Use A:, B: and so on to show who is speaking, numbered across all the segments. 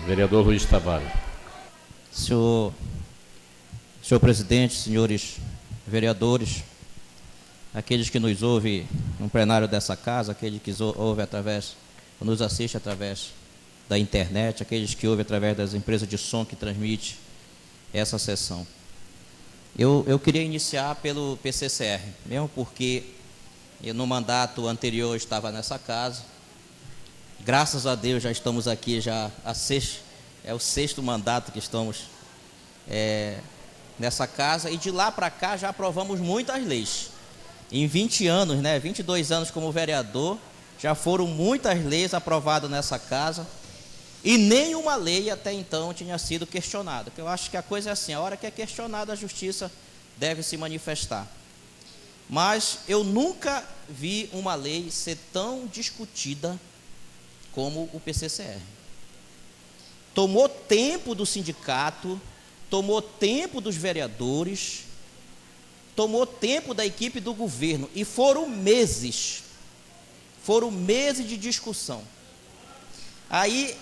A: Vereador Luiz Tavares.
B: Senhor presidente, senhores vereadores, aqueles que nos ouvem no plenário dessa casa, aqueles que nos assistem através da internet, aqueles que ouvem através das empresas de som que transmitem essa sessão. Eu queria iniciar pelo PCCR, mesmo porque no mandato anterior eu estava nessa casa. Graças a Deus já estamos aqui, é o sexto mandato que estamos nessa casa, e de lá para cá já aprovamos muitas leis. Em 20 anos, 22 anos como vereador, já foram muitas leis aprovadas nessa casa, e nenhuma lei até então tinha sido questionada. Porque eu acho que a coisa é assim, a hora que é questionada, a justiça deve se manifestar. Mas eu nunca vi uma lei ser tão discutida como o PCCR. Tomou tempo do sindicato, tomou tempo dos vereadores, tomou tempo da equipe do governo, e foram meses de discussão. Aí,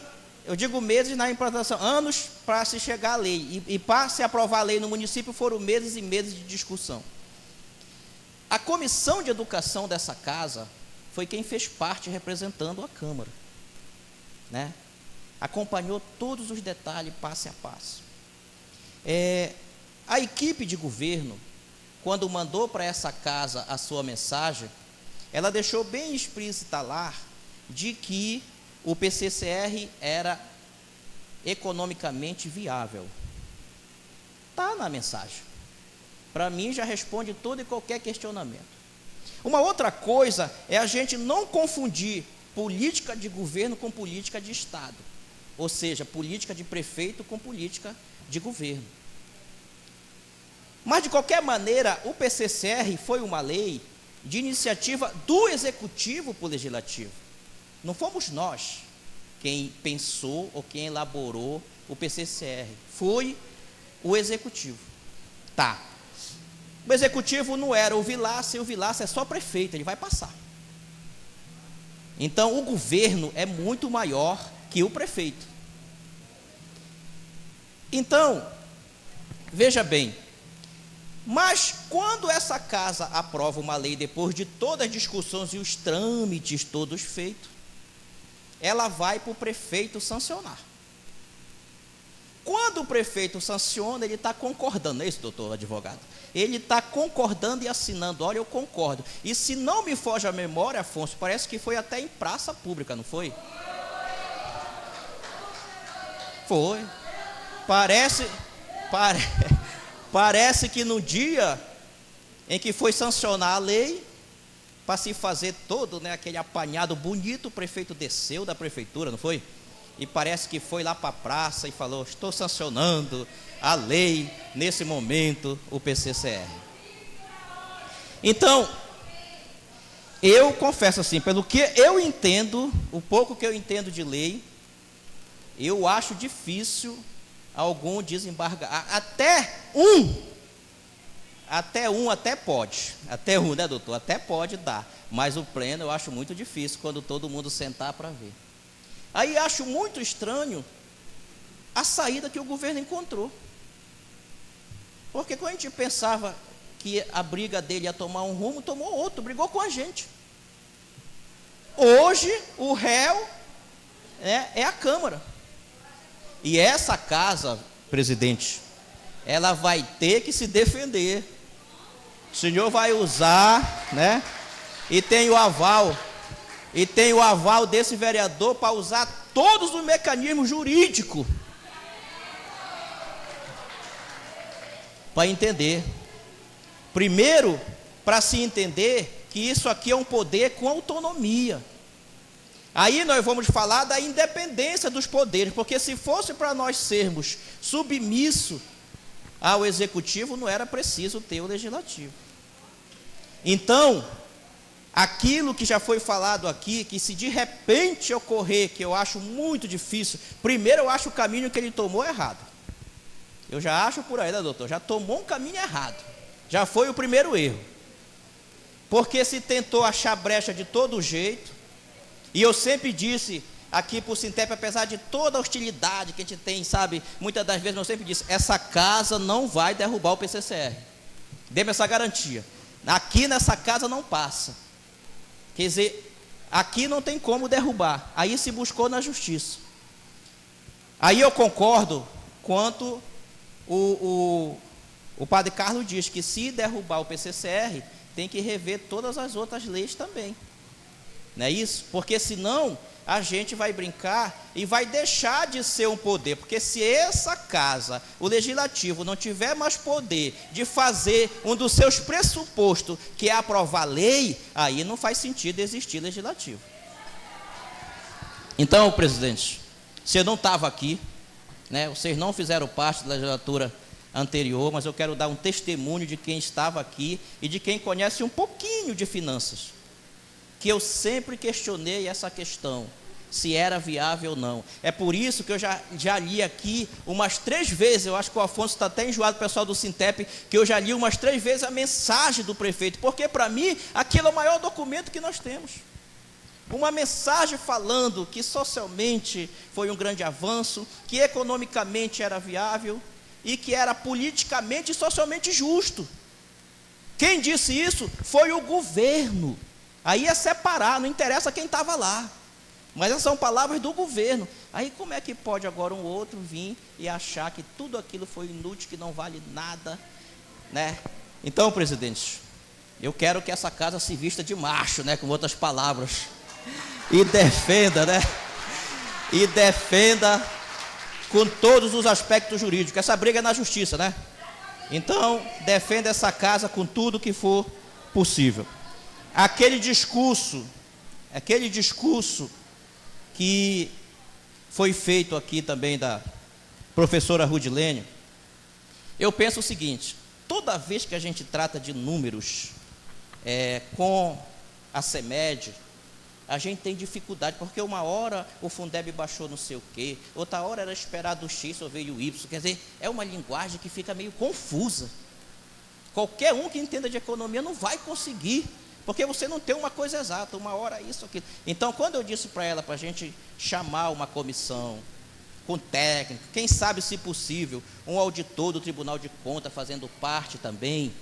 B: eu digo meses na implantação, anos para se chegar à lei, e para se aprovar a lei no município foram meses e meses de discussão. A comissão de educação dessa casa foi quem fez parte representando a Câmara, acompanhou todos os detalhes passo a passo. A equipe de governo, quando mandou para essa casa a sua mensagem, ela deixou bem explícita lá de que o PCCR era economicamente viável. Está na mensagem. Para mim já responde todo e qualquer questionamento. Uma outra coisa é a gente não confundir política de governo com política de Estado, ou seja, política de prefeito com política de governo. Mas de qualquer maneira, o PCCR foi uma lei de iniciativa do Executivo para o Legislativo. Não fomos nós quem pensou ou quem elaborou o PCCR, foi o Executivo. O Executivo não era o Vilaça, e o Vilaça é só prefeito, ele vai passar. Então, o governo é muito maior que o prefeito. Então, veja bem, mas quando essa casa aprova uma lei, depois de todas as discussões e os trâmites todos feitos, ela vai para o prefeito sancionar. Quando o prefeito sanciona, ele está concordando, não é isso, doutor advogado? Ele está concordando e assinando, olha, eu concordo. E se não me foge a memória, Afonso, parece que foi até em praça pública, não foi? Foi. Parece que no dia em que foi sancionar a lei, para se fazer todo, aquele apanhado bonito, o prefeito desceu da prefeitura, não foi? E parece que foi lá para a praça e falou: estou sancionando a lei, nesse momento, o PCCR. Então, eu confesso assim, pelo que eu entendo, o pouco que eu entendo de lei, eu acho difícil algum desembargar. Até pode, né, doutor? Até pode dar, mas o pleno eu acho muito difícil quando todo mundo sentar para ver. Aí acho muito estranho a saída que o governo encontrou, porque quando a gente pensava que a briga dele ia tomar um rumo, tomou outro, brigou com a gente. Hoje o réu é a Câmara, e essa casa, presidente, ela vai ter que se defender. O senhor vai usar, e tem o aval desse vereador para usar todos os mecanismos jurídicos para entender. Primeiro, para se entender que isso aqui é um poder com autonomia. Aí nós vamos falar da independência dos poderes, porque se fosse para nós sermos submissos ao executivo, não era preciso ter o legislativo. Então, aquilo que já foi falado aqui, que se de repente ocorrer, que eu acho muito difícil, primeiro eu acho o caminho que ele tomou errado. Eu já acho por aí, doutor? Já tomou um caminho errado. Já foi o primeiro erro. Porque se tentou achar brecha de todo jeito, e eu sempre disse aqui para o Sintep, apesar de toda a hostilidade que a gente tem, sabe, muitas das vezes eu sempre disse, essa casa não vai derrubar o PCCR, dê-me essa garantia, aqui nessa casa não passa, quer dizer, aqui não tem como derrubar, aí se buscou na justiça. Aí eu concordo quanto o padre Carlos diz, que se derrubar o PCCR, tem que rever todas as outras leis também, não é isso? Porque senão a gente vai brincar e vai deixar de ser um poder, porque se essa casa, o legislativo, não tiver mais poder de fazer um dos seus pressupostos, que é aprovar lei, aí não faz sentido existir legislativo. Então, presidente, você não estava aqui, né? Vocês não fizeram parte da legislatura anterior, mas eu quero dar um testemunho de quem estava aqui e de quem conhece um pouquinho de finanças, que eu sempre questionei essa questão, se era viável ou não. É por isso que eu já li aqui umas 3 vezes, eu acho que o Afonso está até enjoado, o pessoal do Sintep, que eu já li umas 3 vezes a mensagem do prefeito, porque para mim aquilo é o maior documento que nós temos. Uma mensagem falando que socialmente foi um grande avanço, que economicamente era viável e que era politicamente e socialmente justo. Quem disse isso foi o governo. Aí é separar, não interessa quem estava lá, mas essas são palavras do governo. Aí como é que pode agora um outro vir e achar que tudo aquilo foi inútil, que não vale nada, né? Então, presidente, eu quero que essa casa se vista de macho, né, com outras palavras, e defenda, né, e defenda com todos os aspectos jurídicos. Essa briga é na justiça, né? Então, defenda essa casa com tudo que for possível. Aquele discurso que foi feito aqui também da professora Rudilene, eu penso o seguinte, toda vez que a gente trata de números com a CEMED, a gente tem dificuldade, porque uma hora o Fundeb baixou não sei o quê, outra hora era esperado o X ou veio o Y, quer dizer, é uma linguagem que fica meio confusa. Qualquer um que entenda de economia não vai conseguir, porque você não tem uma coisa exata, uma hora isso, aquilo. Então, quando eu disse para ela, para a gente chamar uma comissão com técnico, quem sabe, se possível, um auditor do Tribunal de Contas fazendo parte também,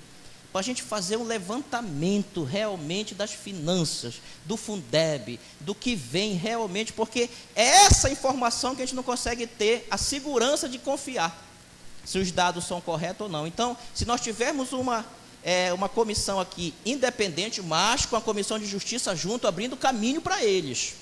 B: para a gente fazer um levantamento realmente das finanças, do Fundeb, do que vem realmente, porque é essa informação que a gente não consegue ter a segurança de confiar, se os dados são corretos ou não. Então, se nós tivermos uma comissão aqui independente, mas com a Comissão de Justiça junto, abrindo caminho para eles.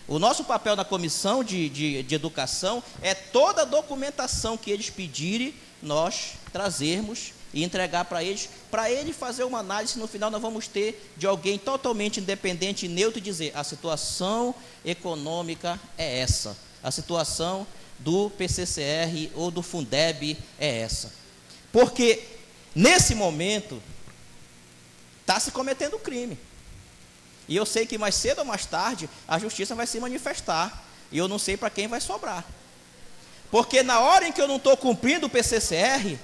B: O nosso papel na Comissão de Educação é toda a documentação que eles pedirem, nós trazermos e entregar para eles fazer uma análise. No final nós vamos ter de alguém totalmente independente e neutro e dizer, a situação econômica é essa, a situação do PCCR ou do Fundeb é essa. Porque nesse momento está se cometendo crime. E eu sei que mais cedo ou mais tarde a justiça vai se manifestar. E eu não sei para quem vai sobrar. Porque na hora em que eu não estou cumprindo o PCCR,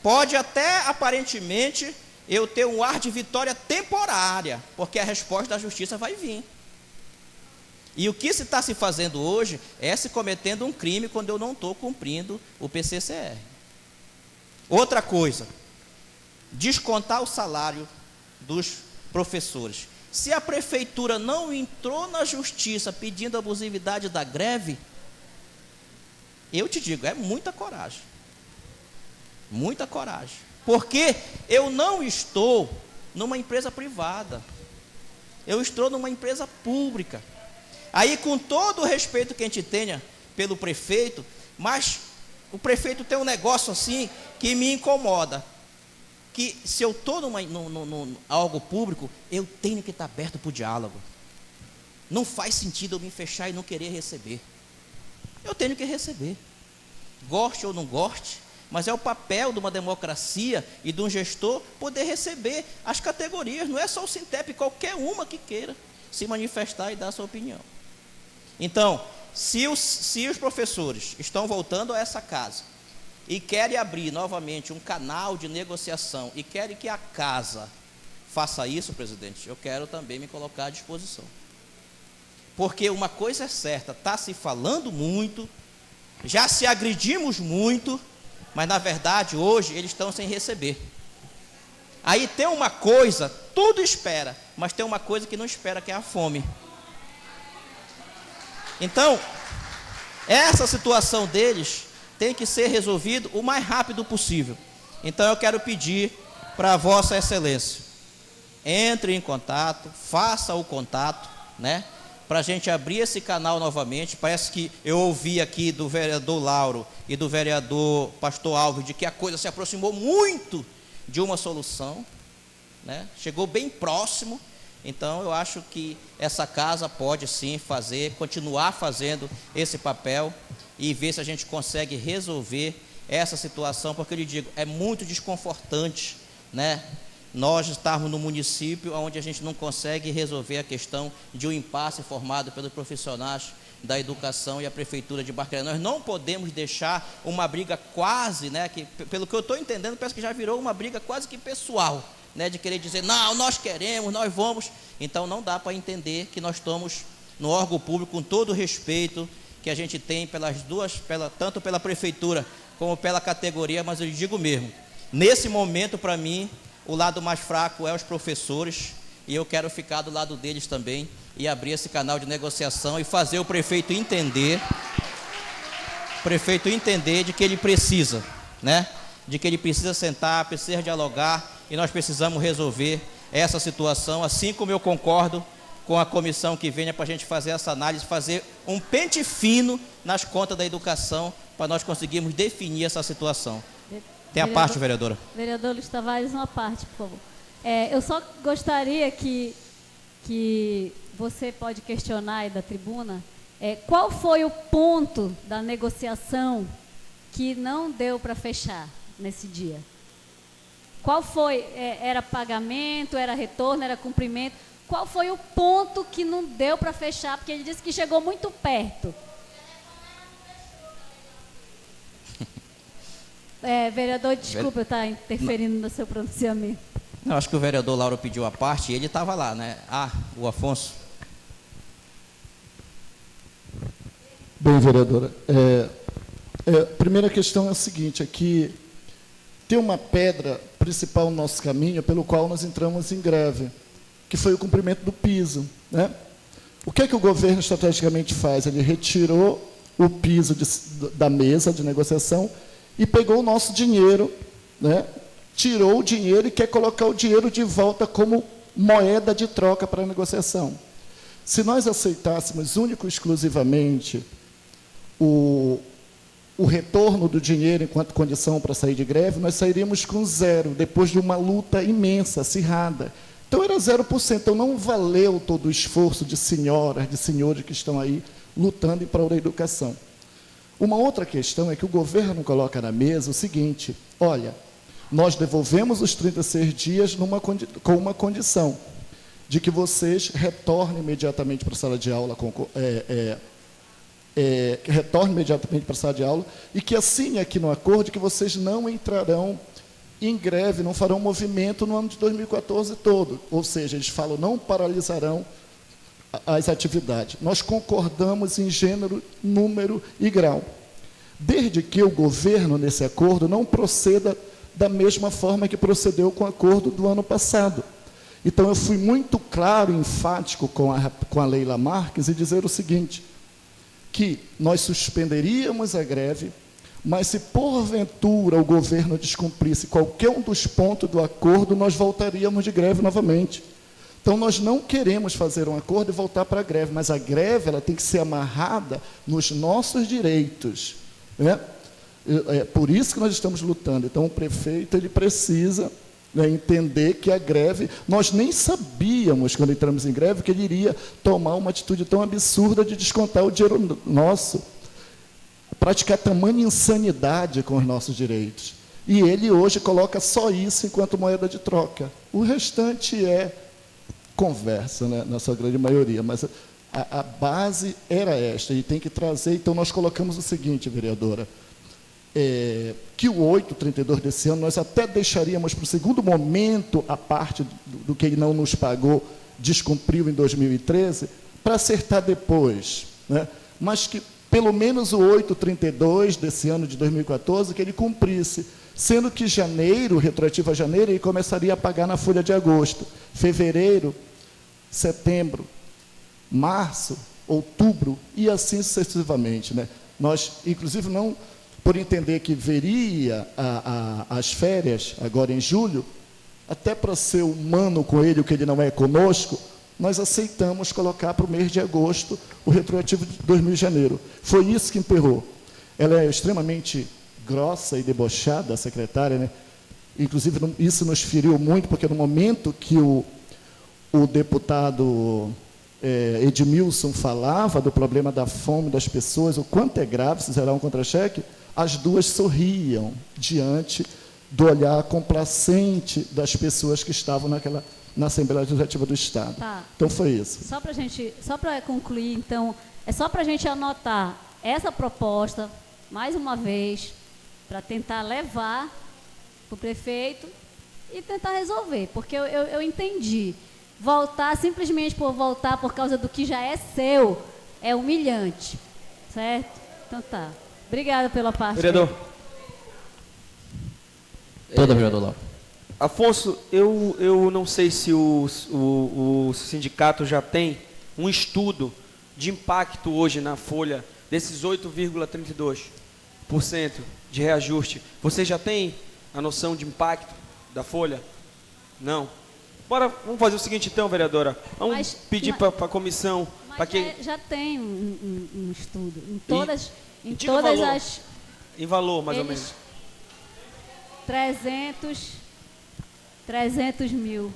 B: pode até aparentemente eu ter um ar de vitória temporária, porque a resposta da justiça vai vir. E o que se está se fazendo hoje é se cometendo um crime quando eu não estou cumprindo o PCCR. Outra coisa, descontar o salário dos professores. Se a prefeitura não entrou na justiça pedindo a abusividade da greve, eu te digo, é muita coragem. Muita coragem. Porque eu não estou numa empresa privada. Eu estou numa empresa pública. Aí, com todo o respeito que a gente tenha pelo prefeito, mas o prefeito tem um negócio assim que me incomoda. Que se eu estou num algo público, eu tenho que estar aberto para o diálogo. Não faz sentido eu me fechar e não querer receber. Eu tenho que receber. Goste ou não goste, mas é o papel de uma democracia e de um gestor poder receber as categorias. Não é só o Sintep, qualquer uma que queira se manifestar e dar a sua opinião. Então, se os professores estão voltando a essa casa e querem abrir novamente um canal de negociação e querem que a casa faça isso, presidente, eu quero também me colocar à disposição. porque uma coisa é certa, está se falando muito, já se agredimos muito, mas na verdade hoje eles estão sem receber. Aí tem uma coisa, tudo espera, mas tem uma coisa que não espera, que é a fome. Então, essa situação deles tem que ser resolvida o mais rápido possível. Então eu quero pedir para Vossa Excelência, entre em contato, faça o contato, né? Para a gente abrir esse canal novamente. Parece que eu ouvi aqui do vereador Lauro e do vereador Pastor Alves de que a coisa se aproximou muito de uma solução, né? Chegou bem próximo. Então eu acho que essa casa pode sim continuar fazendo esse papel e ver se a gente consegue resolver essa situação, porque eu lhe digo, é muito desconfortante, né? Nós estarmos no município onde a gente não consegue resolver a questão de um impasse formado pelos profissionais da educação e a prefeitura de Barcarena. Nós não podemos deixar uma briga quase, né, que pelo que eu estou entendendo, parece que já virou uma briga quase que pessoal, né, de querer dizer, não, nós queremos, nós vamos. Então não dá para entender que nós estamos no órgão público, com todo o respeito que a gente tem tanto pela prefeitura como pela categoria, mas eu lhe digo mesmo, nesse momento, para mim, o lado mais fraco é os professores, e eu quero ficar do lado deles também, e abrir esse canal de negociação e fazer o prefeito entender de que ele precisa, né? De que ele precisa sentar, precisa dialogar, e nós precisamos resolver essa situação, assim como eu concordo com a comissão que venha para a gente fazer essa análise, fazer um pente fino nas contas da educação, para nós conseguirmos definir essa situação. Tem a parte, vereadora.
A: Vereador Luiz Tavares, uma parte, por favor. Eu só gostaria que você pode questionar aí da tribuna, qual foi o ponto da negociação que não deu para fechar nesse dia? Qual foi? Era pagamento, era retorno, era cumprimento? Qual foi o ponto que não deu para fechar? Porque ele disse que chegou muito perto. Vereador, desculpa eu estar interferindo no seu pronunciamento.
B: Não, acho que o vereador Lauro pediu a parte e ele estava lá, né? O Afonso.
C: Bem, vereadora, a primeira questão é a seguinte, aqui tem uma pedra principal no nosso caminho pelo qual nós entramos em greve, que foi o cumprimento do piso, né? O que é que o governo estrategicamente faz? Ele retirou o piso da mesa de negociação e pegou o nosso dinheiro, né? Tirou o dinheiro e quer colocar o dinheiro de volta como moeda de troca para a negociação. Se nós aceitássemos único e exclusivamente o retorno do dinheiro enquanto condição para sair de greve, nós sairíamos com zero, depois de uma luta imensa, acirrada. Então era 0%, então não valeu todo o esforço de senhoras, de senhores que estão aí lutando em prol da educação. Uma outra questão é que o governo coloca na mesa o seguinte, olha, nós devolvemos os 36 dias com uma condição, de que vocês retornem imediatamente para a sala de aula, retornem imediatamente para a sala de aula, e que assine aqui no acordo que vocês não entrarão em greve, não farão movimento no ano de 2014 todo. Ou seja, eles falam, não paralisarão as atividades. Nós concordamos em gênero, número e grau. Desde que o governo, nesse acordo, não proceda da mesma forma que procedeu com o acordo do ano passado. Então, eu fui muito claro e enfático com a Leila Marques e dizer o seguinte, que nós suspenderíamos a greve, mas se porventura o governo descumprisse qualquer um dos pontos do acordo, nós voltaríamos de greve novamente. Então, nós não queremos fazer um acordo e voltar para a greve, mas a greve ela tem que ser amarrada nos nossos direitos, né? É por isso que nós estamos lutando. Então, o prefeito ele precisa, né, entender que a greve, nós nem sabíamos, quando entramos em greve, que ele iria tomar uma atitude tão absurda de descontar o dinheiro nosso, praticar tamanha insanidade com os nossos direitos. E ele hoje coloca só isso enquanto moeda de troca. O restante é conversa, né, na sua grande maioria, mas a base era esta, e tem que trazer. Então, nós colocamos o seguinte, vereadora, que o 832 desse ano, nós até deixaríamos para o segundo momento a parte do que ele não nos pagou, descumpriu em 2013, para acertar depois, né? Mas que pelo menos o 832 desse ano de 2014, que ele cumprisse, sendo que janeiro, retroativo a janeiro, ele começaria a pagar na folha de agosto, fevereiro, setembro, março, outubro, e assim sucessivamente, né? Nós, inclusive, não, por entender que veria as férias, agora em julho, até para ser humano com ele, o que ele não é conosco, nós aceitamos colocar para o mês de agosto o retroativo de 2000 de janeiro. Foi isso que emperrou. Ela é extremamente grossa e debochada, a secretária, né? Inclusive, isso nos feriu muito, porque no momento que o deputado Edmilson falava do problema da fome das pessoas, o quanto é grave se zerar um contra-cheque, as duas sorriam diante do olhar complacente das pessoas que estavam na Assembleia Legislativa do Estado.
A: Tá.
C: Então foi isso.
A: Só para concluir, então, é só para a gente anotar essa proposta, mais uma vez, para tentar levar para o prefeito e tentar resolver, porque eu entendi. Voltar, simplesmente por voltar por causa do que já é seu, é humilhante, certo? Então tá. Obrigada pela parte.
D: Vereador.
B: Toda, vereador Lauro.
D: Afonso, eu não sei se o sindicato já tem um estudo de impacto hoje na folha desses 8,32% de reajuste. Você já tem a noção de impacto da folha? Não. Vamos fazer o seguinte então, vereadora. Vamos pedir para a comissão...
A: Mas já tem um estudo. Em todas
D: valor,
A: as...
D: Em valor, mais ou menos.
A: 300 mil.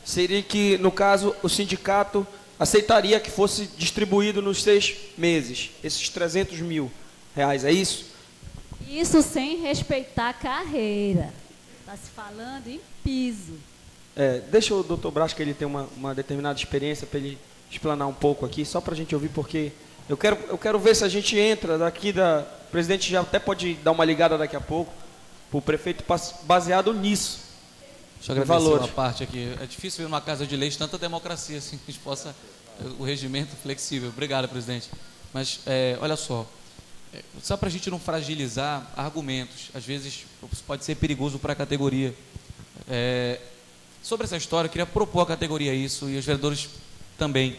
D: Seria que, no caso, o sindicato aceitaria que fosse distribuído nos 6 meses, esses 300 mil reais, é isso?
A: Isso sem respeitar a carreira. Está se falando em piso.
D: Deixa o doutor Brás, que ele tem uma determinada experiência, para ele explanar um pouco aqui, só para a gente ouvir, porque eu quero ver se a gente entra daqui o presidente já até pode dar uma ligada daqui a pouco, para o prefeito, baseado nisso.
E: Deixa eu agradecer uma parte aqui. É difícil ver numa casa de leis tanta democracia, assim, que a gente possa, o regimento flexível. Obrigado, presidente. Mas, olha só, para a gente não fragilizar argumentos, às vezes pode ser perigoso para a categoria. Sobre essa história, eu queria propor à categoria isso, e os vereadores também.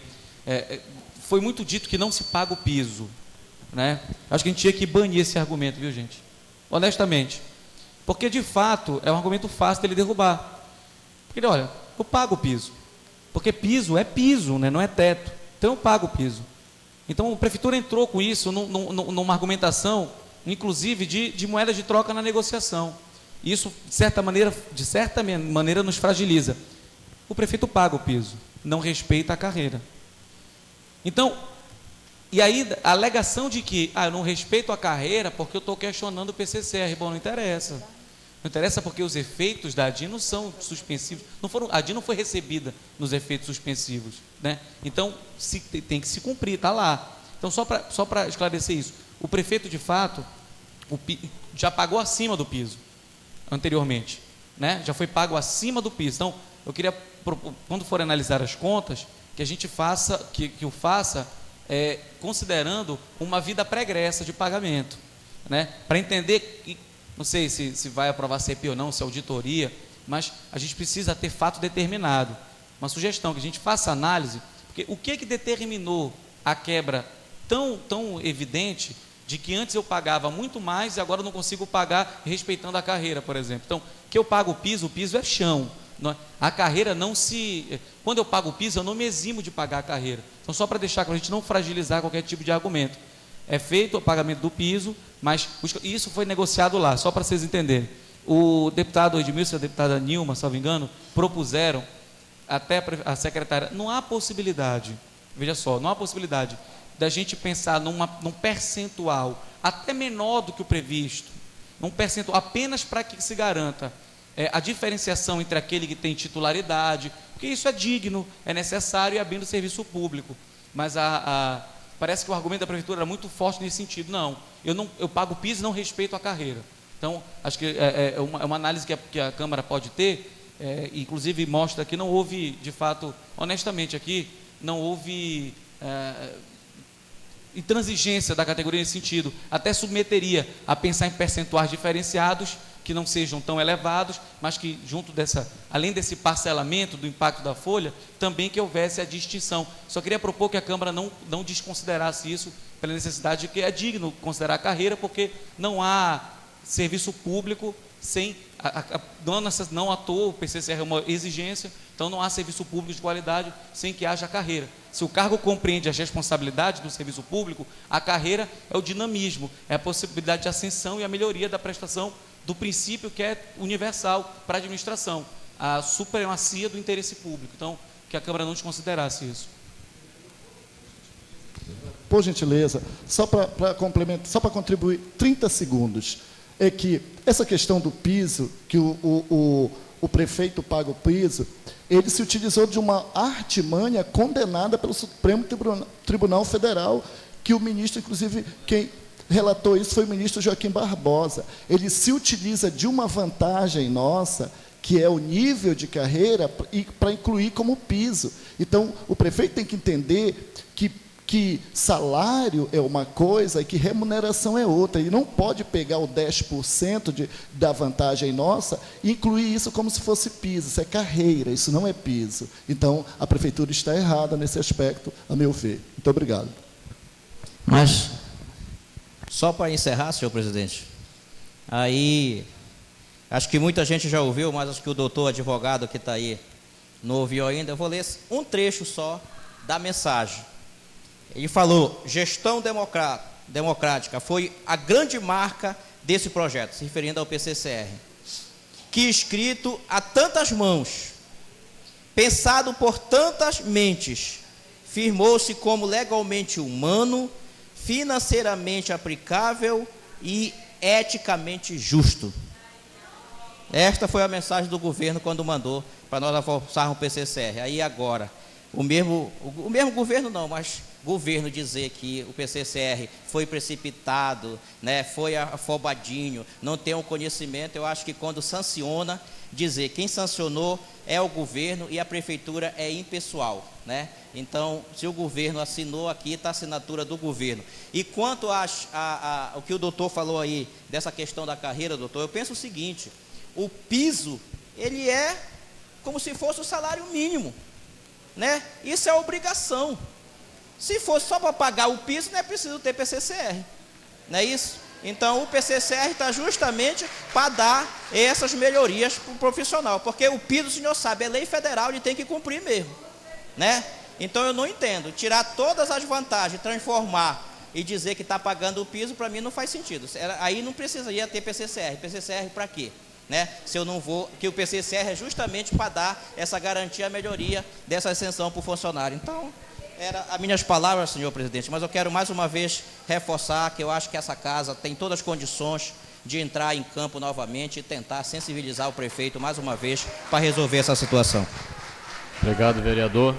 E: Foi muito dito que não se paga o piso, né? Acho que a gente tinha que banir esse argumento, viu, gente? Honestamente. Porque, de fato, é um argumento fácil dele derrubar. Porque, olha, eu pago o piso. Porque piso é piso, né? Não é teto. Então, eu pago o piso. Então, a prefeitura entrou com isso numa argumentação, inclusive, de moeda de troca na negociação. Isso, de certa maneira, nos fragiliza. O prefeito paga o piso, não respeita a carreira. Então, e aí a alegação de que eu não respeito a carreira porque eu estou questionando o PCCR. Bom, não interessa. Não interessa porque os efeitos da ADI não são suspensivos. A ADI não foi recebida nos efeitos suspensivos, né? Então, tem que se cumprir, está lá. Então, só para esclarecer isso, o prefeito, de fato, já pagou acima do piso anteriormente, né? Já foi pago acima do piso. Então, eu queria, quando for analisar as contas, que a gente faça, que o faça considerando uma vida pregressa de pagamento, né? Para entender que, não sei se vai aprovar CPI ou não, se é auditoria, mas a gente precisa ter fato determinado. Uma sugestão, que a gente faça análise, porque o que determinou a quebra tão evidente de que antes eu pagava muito mais e agora eu não consigo pagar respeitando a carreira, por exemplo. Então, que eu pago o piso é chão. A carreira não se... Quando eu pago o piso, eu não me eximo de pagar a carreira. Então, só para deixar, para a gente não fragilizar qualquer tipo de argumento. É feito o pagamento do piso, mas isso foi negociado lá, só para vocês entenderem. O deputado Edmilson e a deputada Nilma, salvo engano, propuseram, até a secretária, não há possibilidade, veja só, não há possibilidade da gente pensar num percentual até menor do que o previsto, num percentual apenas para que se garanta a diferenciação entre aquele que tem titularidade, porque isso é digno, é necessário e é bem do serviço público. Mas parece que o argumento da prefeitura era muito forte nesse sentido. Não, eu pago o piso e não respeito a carreira. Então, acho que é uma análise que a Câmara pode ter, inclusive mostra que não houve, de fato, honestamente aqui, não houve intransigência da categoria nesse sentido, até submeteria a pensar em percentuais diferenciados, que não sejam tão elevados, mas que junto além desse parcelamento do impacto da folha, também que houvesse a distinção. Só queria propor que a Câmara não desconsiderasse isso, pela necessidade de que é digno considerar a carreira, porque não há serviço público sem... Não à toa, o PCCR é uma exigência, então não há serviço público de qualidade sem que haja carreira. Se o cargo compreende as responsabilidades do serviço público, a carreira é o dinamismo, é a possibilidade de ascensão e a melhoria da prestação do princípio que é universal para a administração, a supremacia do interesse público. Então, que a Câmara não desconsiderasse isso.
C: Por gentileza, só para complementar, só para contribuir 30 segundos, é que essa questão do piso, que o prefeito paga o piso, ele se utilizou de uma artimanha condenada pelo Supremo Tribunal Federal, que o ministro, inclusive, quem relatou isso foi o ministro Joaquim Barbosa. Ele se utiliza de uma vantagem nossa, que é o nível de carreira, para incluir como piso. Então, o prefeito tem que entender que salário é uma coisa e que remuneração é outra. E não pode pegar o 10% da vantagem nossa e incluir isso como se fosse piso. Isso é carreira, isso não é piso. Então, a prefeitura está errada nesse aspecto, a meu ver. Muito obrigado.
B: Mas, só para encerrar, senhor presidente, aí, acho que muita gente já ouviu, mas acho que o doutor advogado que está aí não ouviu ainda. Eu vou ler um trecho só da mensagem. Ele falou: gestão democrática foi a grande marca desse projeto, se referindo ao PCCR, que escrito a tantas mãos, pensado por tantas mentes, firmou-se como legalmente humano, financeiramente aplicável e eticamente justo. Esta foi a mensagem do governo quando mandou para nós avançarmos o PCCR. Aí agora, o mesmo governo não, mas governo dizer que o PCCR foi precipitado, né, foi afobadinho, não tem um conhecimento, eu acho que quando sanciona, dizer quem sancionou é o governo e a prefeitura é impessoal, né? Então, se o governo assinou aqui, está a assinatura do governo. E quanto ao que o doutor falou aí, dessa questão da carreira, doutor, eu penso o seguinte: o piso, ele é como se fosse o salário mínimo, né? Isso é obrigação. Se fosse só para pagar o piso, não é preciso ter PCCR, não é isso? Então, o PCCR está justamente para dar essas melhorias para o profissional, porque o piso, o senhor sabe, é lei federal, ele tem que cumprir mesmo, né? Então, eu não entendo, tirar todas as vantagens, transformar e dizer que está pagando o piso, para mim não faz sentido. Aí não precisaria ter PCCR. PCCR para quê? Né? Se eu não vou, que o PCCR é justamente para dar essa garantia, a melhoria dessa ascensão para o funcionário. Então, eram as minhas palavras, senhor presidente, mas eu quero mais uma vez reforçar que eu acho que essa casa tem todas as condições de entrar em campo novamente e tentar sensibilizar o prefeito mais uma vez para resolver essa situação.
F: Obrigado, vereador.